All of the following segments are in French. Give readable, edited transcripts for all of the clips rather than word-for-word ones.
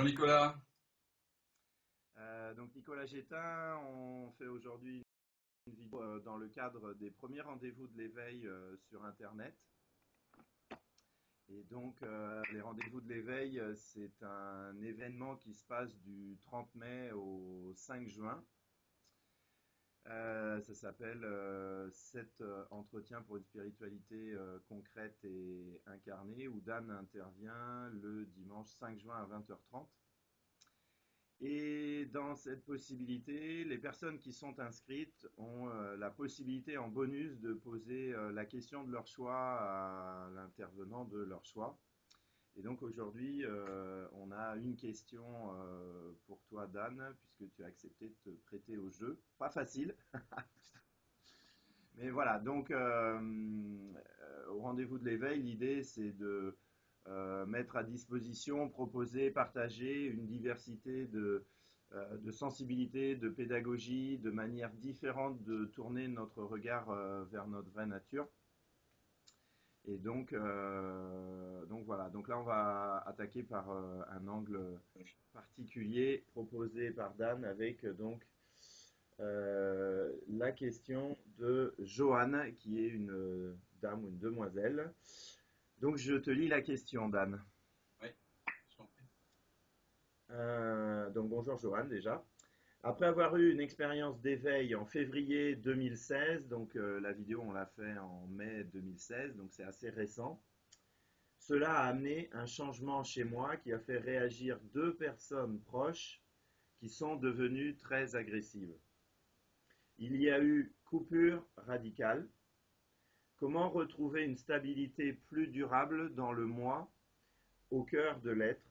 Nicolas. Donc Nicolas Gétin, on fait aujourd'hui une vidéo dans le cadre des premiers rendez-vous de l'éveil sur Internet. Et donc les rendez-vous de l'éveil, c'est un événement qui se passe du 30 mai au 5 juin. Ça s'appelle 7 entretiens pour une spiritualité concrète et incarnée, où Dan intervient le dimanche 5 juin à 20h30. Et dans cette possibilité, les personnes qui sont inscrites ont la possibilité en bonus de poser la question de leur choix à l'intervenant de leur choix. Et donc aujourd'hui, on a une question pour toi, Dan, puisque tu as accepté de te prêter au jeu. Pas facile, mais voilà. Donc au rendez-vous de l'éveil, l'idée c'est de mettre à disposition, proposer, partager une diversité de sensibilité, de pédagogie, de manières différentes de tourner notre regard vers notre vraie nature. Et donc voilà, donc là on va attaquer par un angle particulier proposé par Dan avec la question de Joanne qui est une dame ou une demoiselle. Donc je te lis la question, Dan. Oui, je t'en prie. Donc bonjour Joanne déjà. Après avoir eu une expérience d'éveil en février 2016, donc la vidéo on l'a fait en mai 2016, donc c'est assez récent, cela a amené un changement chez moi qui a fait réagir deux personnes proches qui sont devenues très agressives. Il y a eu coupure radicale. Comment retrouver une stabilité plus durable dans le moi, au cœur de l'être?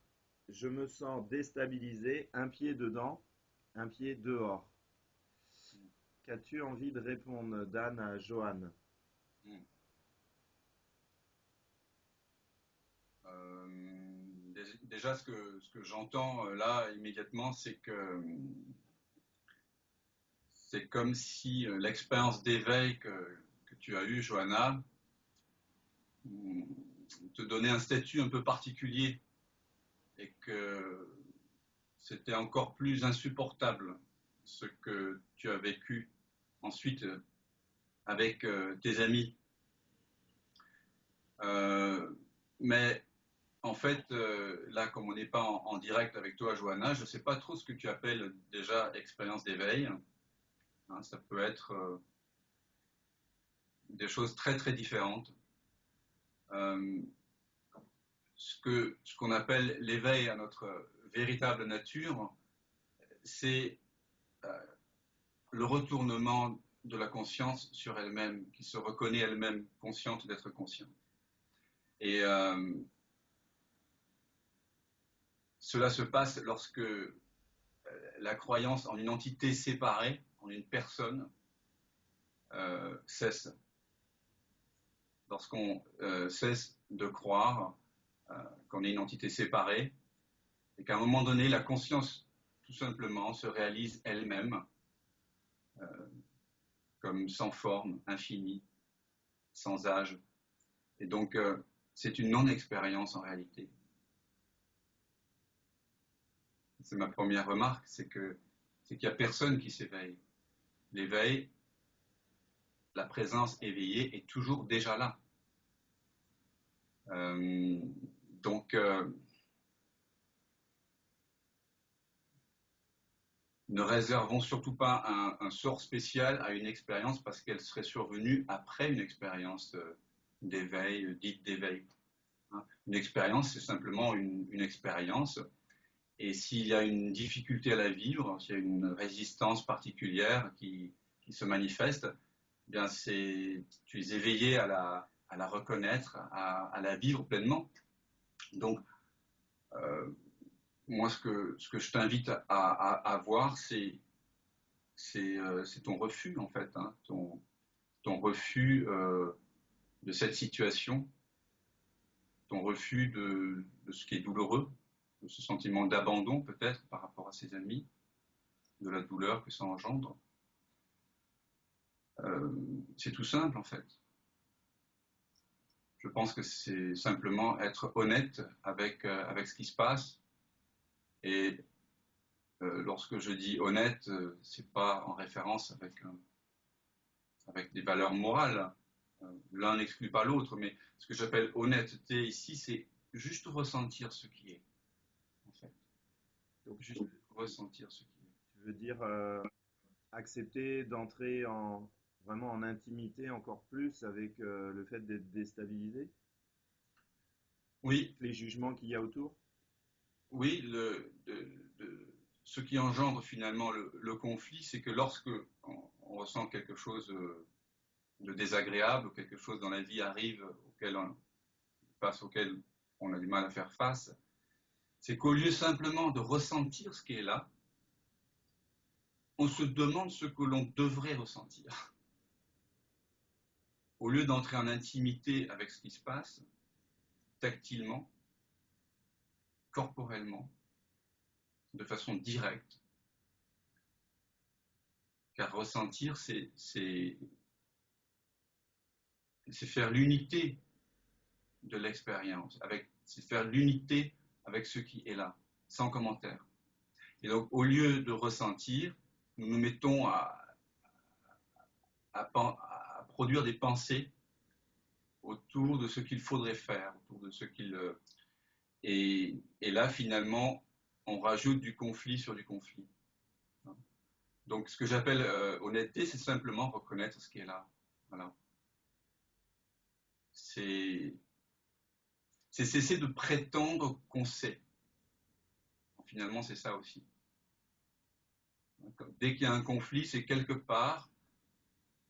Je me sens déstabilisé, un pied dedans, un pied dehors. Qu'as-tu envie de répondre, Dan, à Johan? Hmm. Déjà, ce que j'entends là immédiatement, c'est que c'est comme si l'expérience d'éveil que tu as eue, Johanna, te donnait un statut un peu particulier et que c'était encore plus insupportable ce que tu as vécu ensuite avec tes amis. Mais en fait, là, comme on n'est pas en direct avec toi, Johanna, je ne sais pas trop ce que tu appelles déjà expérience d'éveil. Hein, ça peut être des choses très très différentes. Euh, ce qu'on appelle l'éveil à notre véritable nature, c'est euh, le retournement de la conscience sur elle-même, qui se reconnaît elle-même consciente d'être consciente. Et cela se passe lorsque la croyance en une entité séparée, en une personne, cesse. Lorsqu'on cesse de croire qu'on est une entité séparée et qu'à un moment donné, la conscience, tout simplement, se réalise elle-même comme sans forme, infinie, sans âge. Et donc, c'est une non-expérience en réalité. C'est ma première remarque, c'est qu'il n'y a personne qui s'éveille. L'éveil, la présence éveillée est toujours déjà là. Donc, ne réservons surtout pas un sort spécial à une expérience parce qu'elle serait survenue après une expérience d'éveil, dite d'éveil. Hein. Une expérience, c'est simplement une expérience. Et s'il y a une difficulté à la vivre, s'il y a une résistance particulière qui se manifeste, eh bien tu es éveillé à la reconnaître, à la vivre pleinement. Donc, moi, ce que je t'invite à voir, c'est ton refus, en fait, hein, ton refus de cette situation, ton refus de ce qui est douloureux, de ce sentiment d'abandon, peut-être, par rapport à ses amis, de la douleur que ça engendre. C'est tout simple, en fait. Je pense que c'est simplement être honnête avec ce qui se passe Et lorsque je dis honnête, c'est pas en référence avec des valeurs morales. L'un n'exclut pas l'autre, mais ce que j'appelle honnêteté ici, c'est juste ressentir ce qui est, en fait. Donc, Juste ressentir ce qui est. tu veux dire accepter d'entrer vraiment en intimité encore plus avec le fait d'être déstabilisé, Oui, les jugements qu'il y a autour? oui, ce qui engendre finalement le conflit, c'est que lorsque on ressent quelque chose de désagréable ou quelque chose dans la vie arrive face auquel on a du mal à faire face, c'est qu'au lieu simplement de ressentir ce qui est là, on se demande ce que l'on devrait ressentir. Au lieu d'entrer en intimité avec ce qui se passe, tactilement, corporellement, de façon directe, car ressentir, c'est faire l'unité de l'expérience, c'est faire l'unité avec ce qui est là, sans commentaire. Et donc, au lieu de ressentir, nous nous mettons à produire des pensées autour de ce qu'il faudrait faire, autour de ce qu'il... Et là, finalement, on rajoute du conflit sur du conflit. Donc, ce que j'appelle honnêteté, c'est simplement reconnaître ce qui est là. Voilà. C'est cesser de prétendre qu'on sait. Finalement, c'est ça aussi. Dès qu'il y a un conflit, c'est quelque part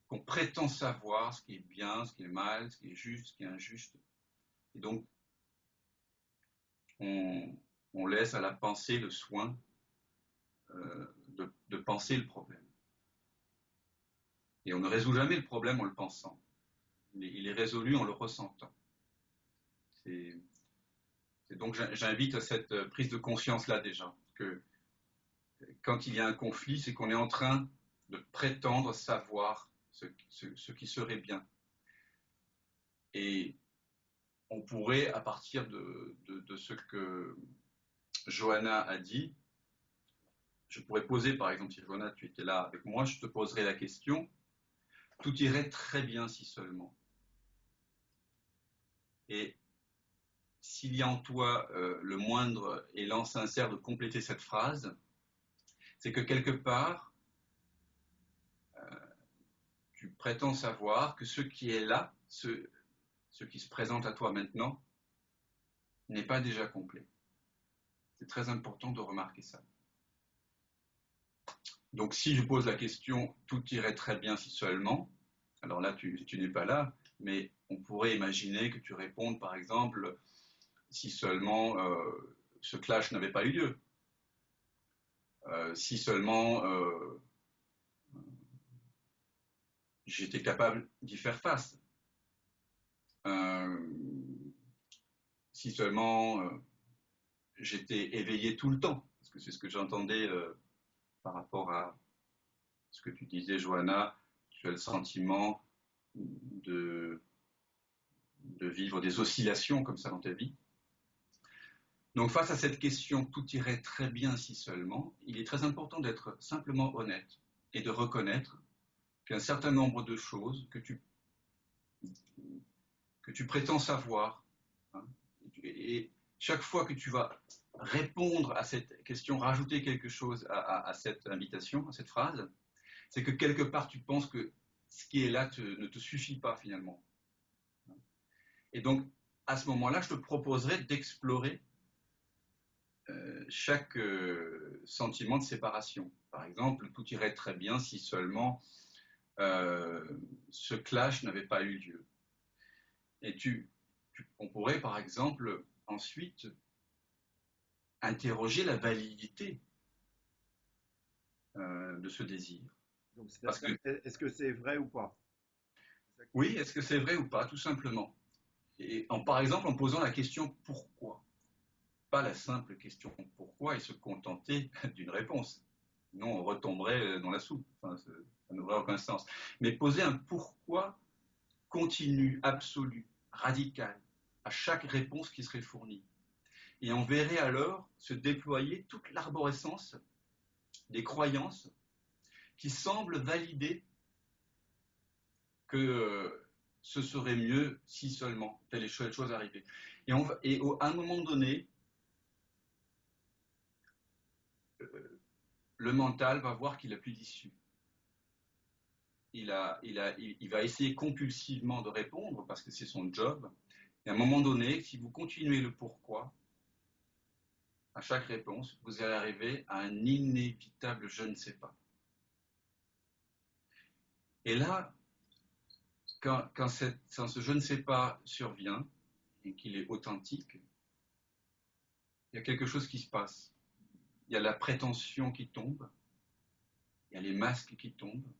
qu'on prétend savoir ce qui est bien, ce qui est mal, ce qui est juste, ce qui est injuste. Et donc, on laisse à la pensée le soin de penser le problème. Et on ne résout jamais le problème en le pensant. Il est résolu en le ressentant. Donc j'invite à cette prise de conscience-là déjà, que quand il y a un conflit, c'est qu'on est en train de prétendre savoir ce qui serait bien. Et on pourrait, à partir de ce que Johanna a dit, je pourrais poser, par exemple, si Johanna, tu étais là avec moi, je te poserais la question, tout irait très bien si seulement. Et s'il y a en toi le moindre élan sincère de compléter cette phrase, c'est que quelque part, tu prétends savoir que ce qui est là, ce qui se présente à toi maintenant, n'est pas déjà complet. C'est très important de remarquer ça. Donc si je pose la question « tout irait très bien si seulement », alors là tu n'es pas là, mais on pourrait imaginer que tu répondes par exemple « si seulement ce clash n'avait pas eu lieu », si seulement j'étais capable d'y faire face, si seulement j'étais éveillé tout le temps, parce que c'est ce que j'entendais par rapport à ce que tu disais, Johanna, tu as le sentiment de vivre des oscillations comme ça dans ta vie. Donc face à cette question, tout irait très bien si seulement, il est très important d'être simplement honnête et de reconnaître qu'un certain nombre de choses que tu prétends savoir, hein, et chaque fois que tu vas répondre à cette question, rajouter quelque chose à cette invitation, à cette phrase, c'est que quelque part tu penses que ce qui est là ne te suffit pas finalement. Et donc, à ce moment-là, je te proposerai d'explorer chaque sentiment de séparation. Par exemple, tout irait très bien si seulement ce clash n'avait pas eu lieu. Et on pourrait, par exemple, ensuite interroger la validité de ce désir. Donc, est-ce que c'est vrai ou pas? Oui, est-ce que c'est vrai ou pas, tout simplement. Et par exemple, en posant la question « pourquoi ?» Pas la simple question « pourquoi ?» et se contenter d'une réponse. Sinon, on retomberait dans la soupe. Enfin, ça n'aurait aucun sens. Mais poser un « pourquoi » continu, absolu, radical, à chaque réponse qui serait fournie. Et on verrait alors se déployer toute l'arborescence des croyances qui semblent valider que ce serait mieux si seulement telle chose arrivait. Et à un moment donné, le mental va voir qu'il n'a plus d'issue. Il va essayer compulsivement de répondre parce que c'est son job. Et à un moment donné, si vous continuez le pourquoi, à chaque réponse, vous allez arriver à un inévitable je ne sais pas. Et là, quand ce je ne sais pas survient et qu'il est authentique, il y a quelque chose qui se passe. Il y a la prétention qui tombe, il y a les masques qui tombent,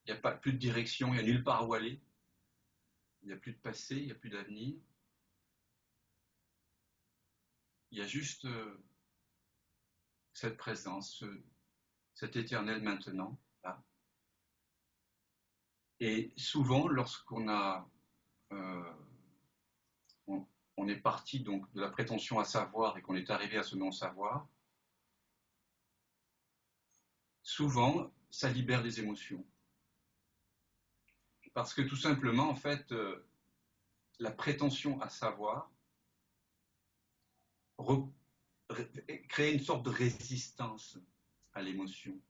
il n'y a plus de direction, il n'y a nulle part où aller, il n'y a plus de passé, il n'y a plus d'avenir. Il y a juste cette présence, cet éternel maintenant, là. Et souvent, lorsqu'on on est parti donc de la prétention à savoir et qu'on est arrivé à ce non-savoir, souvent, ça libère des émotions. Parce que tout simplement, en fait, la prétention à savoir crée une sorte de résistance à l'émotion.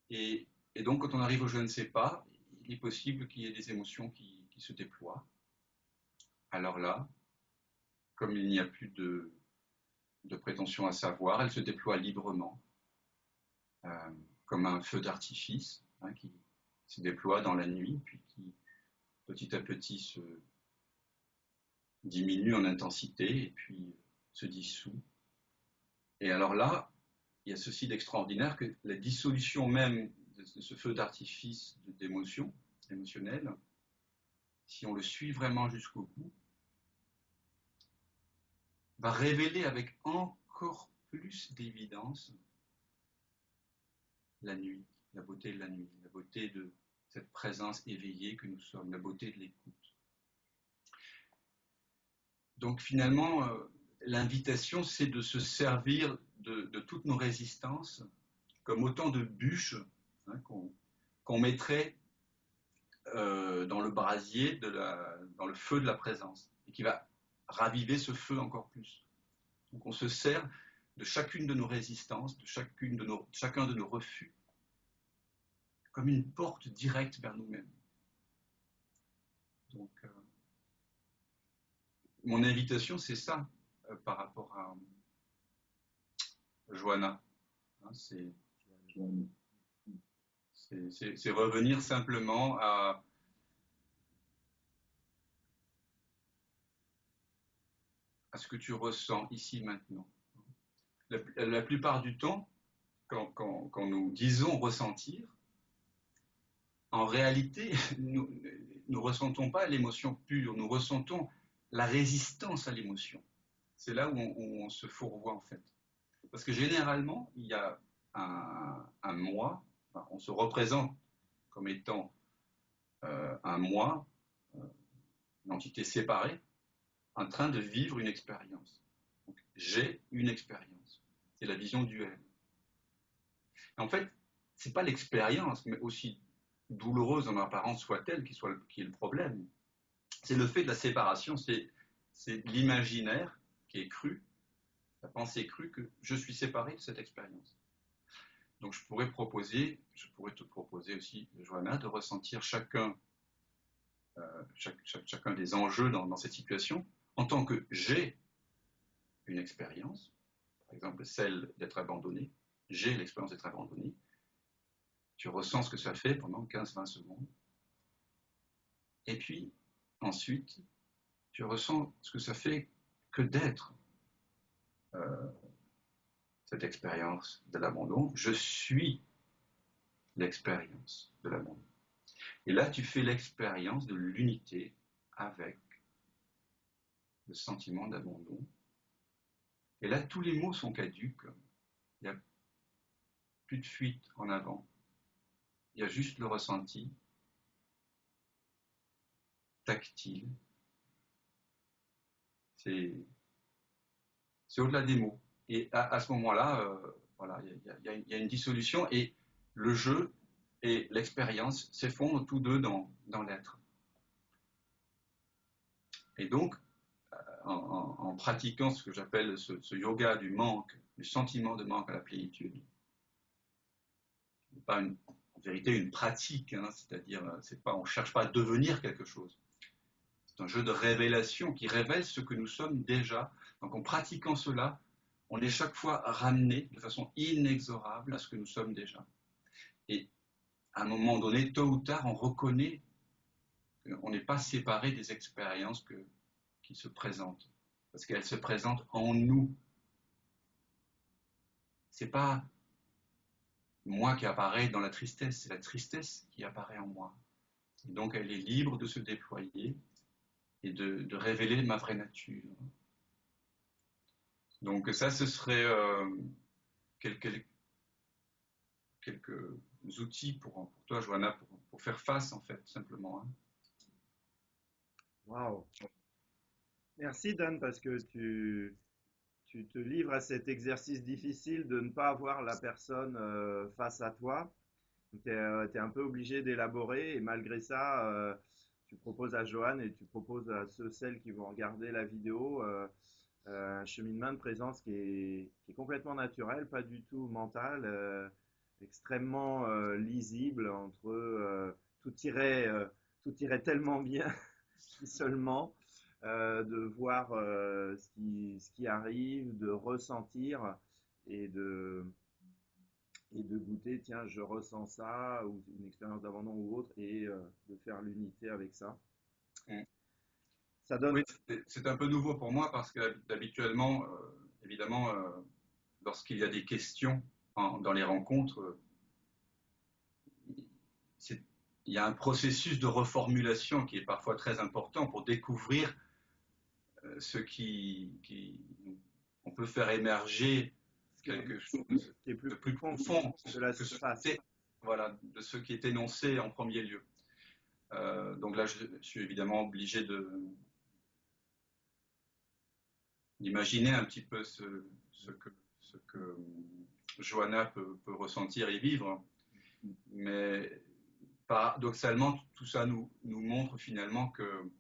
Et donc, quand on arrive au je ne sais pas, il est possible qu'il y ait des émotions qui se déploient. Alors là, comme il n'y a plus de prétention à savoir, elle se déploie librement, comme un feu d'artifice qui se déploie dans la nuit, puis qui petit à petit se diminue en intensité et puis se dissout. Et alors là, il y a ceci d'extraordinaire que la dissolution même de ce feu d'artifice d'émotion, émotionnelle, si on le suit vraiment jusqu'au bout, va révéler avec encore plus d'évidence la nuit, la beauté de la nuit, la beauté de cette présence éveillée que nous sommes, la beauté de l'écoute. Donc finalement, l'invitation, c'est de se servir de toutes nos résistances comme autant de bûches qu'on mettrait dans le brasier, dans le feu de la présence, et qui va raviver ce feu encore plus. Donc on se sert de chacune de nos résistances, de chacun de nos refus, comme une porte directe vers nous-mêmes. Donc, mon invitation, c'est ça, par rapport à Johanna. Hein, c'est revenir simplement à ce que tu ressens ici maintenant. La plupart du temps, quand nous disons ressentir, en réalité, nous ne ressentons pas l'émotion pure, nous ressentons la résistance à l'émotion. C'est là où on se fourvoie en fait. Parce que généralement, il y a un moi, enfin, on se représente comme étant un moi, une entité séparée, en train de vivre une expérience. Donc, j'ai une expérience. C'est la vision duelle. En fait, ce n'est pas l'expérience, mais aussi douloureuse en apparence soit-elle, qui est le problème. C'est le fait de la séparation, c'est l'imaginaire qui est cru, la pensée crue que je suis séparé de cette expérience. Donc je pourrais te proposer aussi, Johanna, de ressentir chacun des enjeux dans cette situation en tant que j'ai une expérience, par exemple celle d'être abandonné, j'ai l'expérience d'être abandonné, tu ressens ce que ça fait pendant 15-20 secondes, et puis ensuite tu ressens ce que ça fait que d'être cette expérience de l'abandon. Je suis l'expérience de l'abandon. Et là, tu fais l'expérience de l'unité avec le sentiment d'abandon. Et là, tous les mots sont caduques. Il n'y a plus de fuite en avant. Il y a juste le ressenti. tactile. C'est au-delà des mots. Et à ce moment-là, voilà, il y a une dissolution et le jeu et l'expérience s'effondrent tous deux dans l'être. Et donc, en pratiquant ce que j'appelle ce yoga du manque, du sentiment de manque à la plénitude, pas en vérité une pratique, hein, c'est-à-dire on ne cherche pas à devenir quelque chose. C'est un jeu de révélation qui révèle ce que nous sommes déjà. Donc en pratiquant cela, on est chaque fois ramené de façon inexorable à ce que nous sommes déjà. Et à un moment donné, tôt ou tard, on reconnaît qu'on n'est pas séparé des expériences qui se présentent. Parce qu'elles se présentent en nous. Ce n'est pas moi qui apparaît dans la tristesse, c'est la tristesse qui apparaît en moi. Et donc elle est libre de se déployer et de révéler ma vraie nature. Donc ça, ce serait quelques outils pour toi, Johanna, pour faire face, en fait, simplement. Hein. Waouh! Merci, Dan, parce que tu te livres à cet exercice difficile de ne pas avoir la personne face à toi. Tu es, un peu obligé d'élaborer et malgré ça, tu proposes à Johan et tu proposes à celles qui vont regarder la vidéo un cheminement de présence qui est complètement naturel, pas du tout mental, extrêmement lisible entre tout irait tellement bien si seulement de voir ce qui arrive, de ressentir et de goûter, tiens, je ressens ça, ou une expérience d'abandon ou autre, et de faire l'unité avec ça. Mm. Ça donne. Oui, c'est un peu nouveau pour moi parce que habituellement, évidemment, lorsqu'il y a des questions dans les rencontres, il y a un processus de reformulation qui est parfois très important pour découvrir ce on peut faire émerger quelque chose qui est de plus profond de la surface. Voilà, de ce qui est énoncé en premier lieu. Donc là, je suis évidemment obligé d'imaginer un petit peu ce que Johanna peut ressentir et vivre. Mais paradoxalement, tout ça nous montre finalement que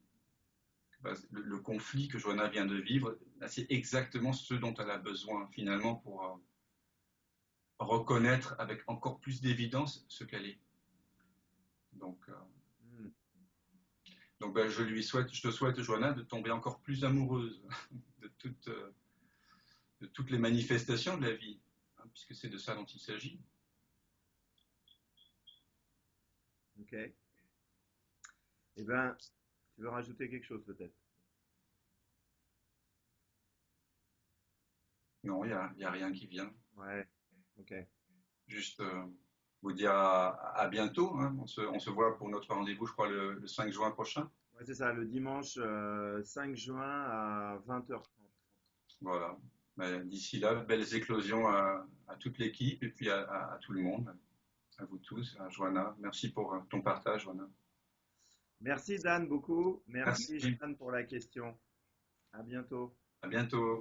le conflit que Johanna vient de vivre, c'est exactement ce dont elle a besoin finalement pour reconnaître avec encore plus d'évidence ce qu'elle est. Donc je te souhaite, Johanna, de tomber encore plus amoureuse de toutes les manifestations de la vie, hein, puisque c'est de ça dont il s'agit. Ok. Eh bien, tu veux rajouter quelque chose peut-être? Non, il n'y a rien qui vient. Ouais, ok. Juste vous dire à bientôt. Hein. On se voit pour notre rendez-vous, je crois, le 5 juin prochain. Ouais, c'est ça, le dimanche 5 juin à 20h30. Voilà. D'ici là, belles éclosions à toute l'équipe et puis à tout le monde, à vous tous, à Johanna. Merci pour ton partage, Johanna. Merci Dan beaucoup. Merci Dan pour la question. À bientôt. À bientôt.